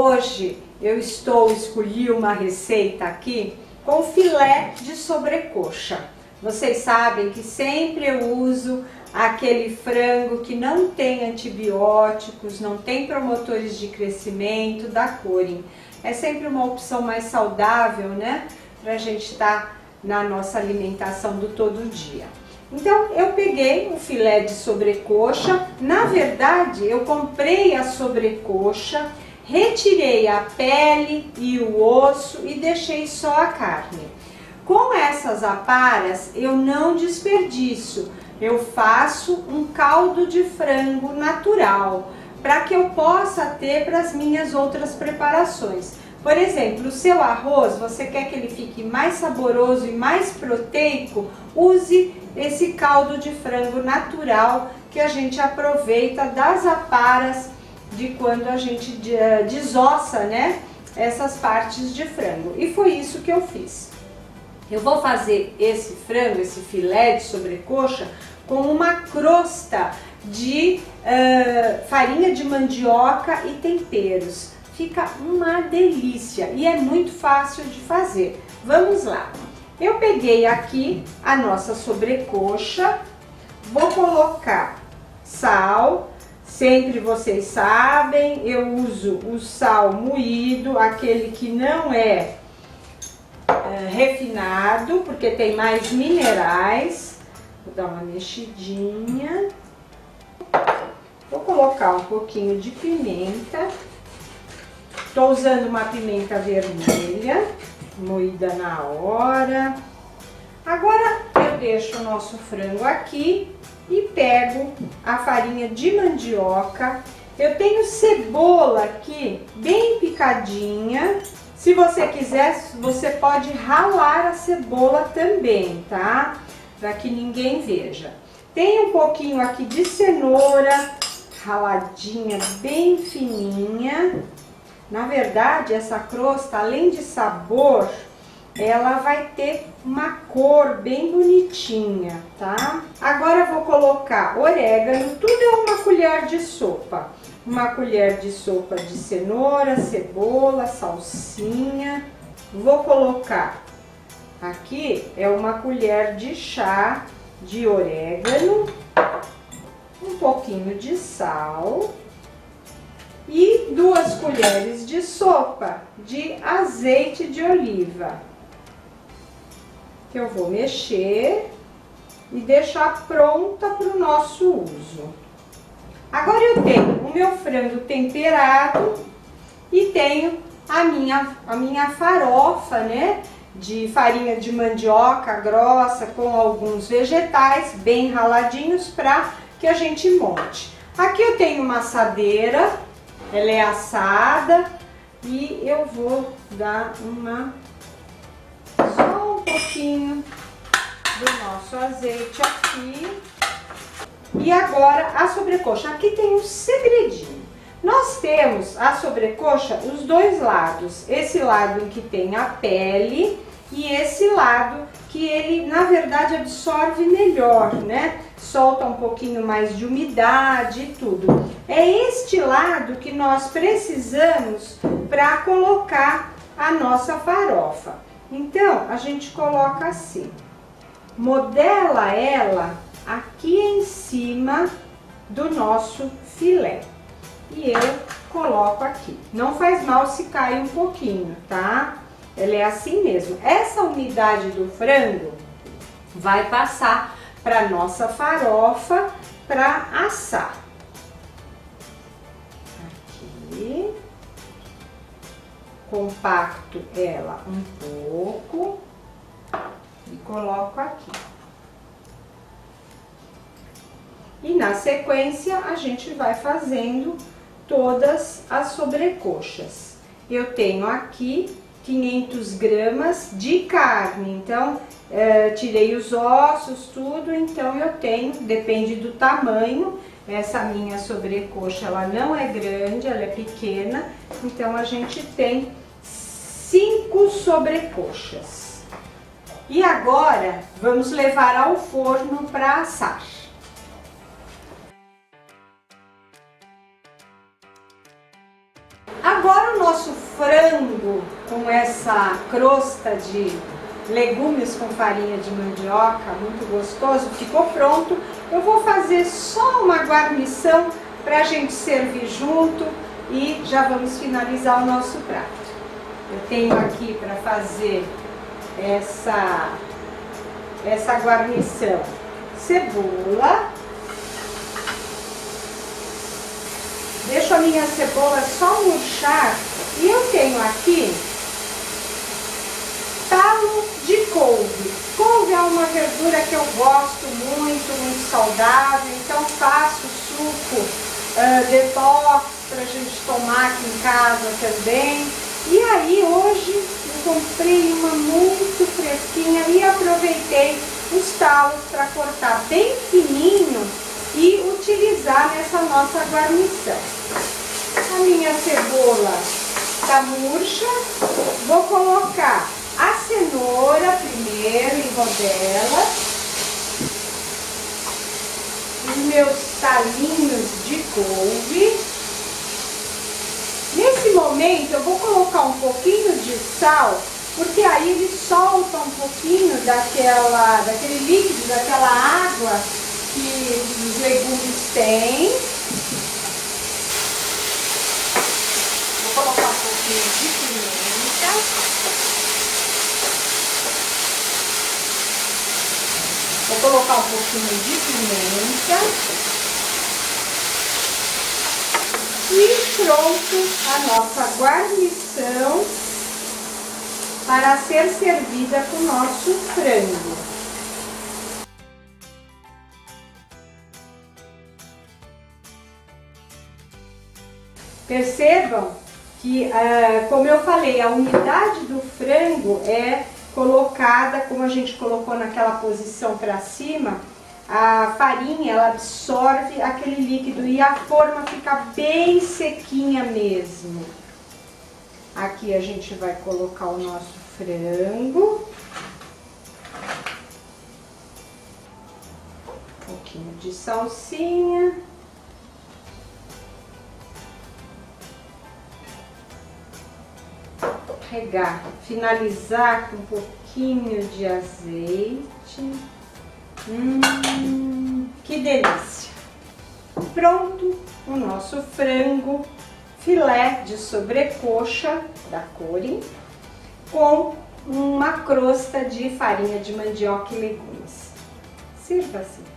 Hoje eu escolhi uma receita aqui com filé de sobrecoxa. Vocês sabem que sempre eu uso aquele frango que não tem antibióticos, não tem promotores de crescimento, da Corin. É sempre uma opção mais saudável, né? Pra gente estar na nossa alimentação do todo dia. Então eu peguei um filé de sobrecoxa. Na verdade eu comprei a sobrecoxa, retirei a pele e o osso e deixei só a carne. Com essas aparas eu não desperdiço, eu faço um caldo de frango natural para que eu possa ter para as minhas outras preparações. Por exemplo, o seu arroz, você quer que ele fique mais saboroso e mais proteico, use esse caldo de frango natural que a gente aproveita das aparas de quando a gente desossa, né, essas partes de frango. E foi isso que eu fiz. Eu vou fazer esse frango, esse filé de sobrecoxa, com uma crosta de farinha de mandioca e temperos. Fica uma delícia e é muito fácil de fazer. Vamos lá. Eu peguei aqui a nossa sobrecoxa, vou colocar sal. Sempre vocês sabem, eu uso o sal moído, aquele que não é refinado, porque tem mais minerais. Vou dar uma mexidinha. Vou colocar um pouquinho de pimenta. Estou usando uma pimenta vermelha, moída na hora. Agora eu deixo o nosso frango aqui e pego a farinha de mandioca. Eu tenho cebola aqui, bem picadinha. Se você quiser, você pode ralar a cebola também, tá? Para que ninguém veja. Tem um pouquinho aqui de cenoura, raladinha, bem fininha. Na verdade, essa crosta, além de sabor, ela vai ter uma cor bem bonitinha, tá? Agora eu vou colocar orégano, tudo é uma colher de sopa. Uma colher de sopa de cenoura, cebola, salsinha. Vou colocar aqui, é uma colher de chá de orégano, um pouquinho de sal e 2 colheres de sopa de azeite de oliva, que eu vou mexer e deixar pronta para o nosso uso. Agora eu tenho o meu frango temperado e tenho a minha farofa, né, de farinha de mandioca grossa com alguns vegetais bem raladinhos para que a gente monte. Aqui eu tenho uma assadeira, ela é assada e eu vou dar só um pouquinho do nosso azeite aqui. E agora a sobrecoxa, aqui tem um segredinho. Nós temos a sobrecoxa os dois lados, esse lado em que tem a pele e esse lado que ele na verdade absorve melhor, né? Solta um pouquinho mais de umidade e tudo. É este lado que nós precisamos para colocar a nossa farofa. Então a gente coloca assim, modela ela aqui em cima do nosso filé. E eu coloco aqui. Não faz mal se cai um pouquinho, tá? Ela é assim mesmo. Essa umidade do frango vai passar para nossa farofa para assar. Aqui. Compacto ela um pouco e coloco aqui. E na sequência a gente vai fazendo todas as sobrecoxas. Eu tenho aqui 500 gramas de carne, então tirei os ossos, tudo, então eu tenho, depende do tamanho, essa minha sobrecoxa ela não é grande, ela é pequena, então a gente tem 5 sobrecoxas. E agora vamos levar ao forno para assar. Agora o nosso frango com essa crosta de legumes com farinha de mandioca, muito gostoso, ficou pronto. Eu vou fazer só uma guarnição para a gente servir junto e já vamos finalizar o nosso prato. Eu tenho aqui para fazer essa guarnição cebola. Deixo a minha cebola só murchar e eu tenho aqui talo de couve. Couve é uma verdura que eu gosto muito, muito saudável, então faço suco detox para a gente tomar aqui em casa também. E aí hoje eu comprei uma muito fresquinha e aproveitei os talos para cortar bem fininho e utilizar nessa nossa guarnição. A minha cebola está murcha, vou colocar a cenoura primeiro em rodela, os meus talinhos de couve. Nesse momento eu vou colocar um pouquinho de sal, porque aí ele solta um pouquinho daquele líquido, daquela água que os legumes têm. Vou colocar um pouquinho de pimenta. Vou colocar um pouquinho de pimenta. E pronto a nossa guarnição para ser servida com o nosso frango. Percebam que, como eu falei, a umidade do frango é colocada, como a gente colocou naquela posição para cima, a farinha ela absorve aquele líquido e a forma fica bem sequinha mesmo. Aqui a gente vai colocar o nosso frango. Um pouquinho de salsinha. Regar, finalizar com um pouquinho de azeite. Que delícia! Pronto o nosso frango filé de sobrecoxa da Corin com uma crosta de farinha de mandioca e legumes. Sirva-se!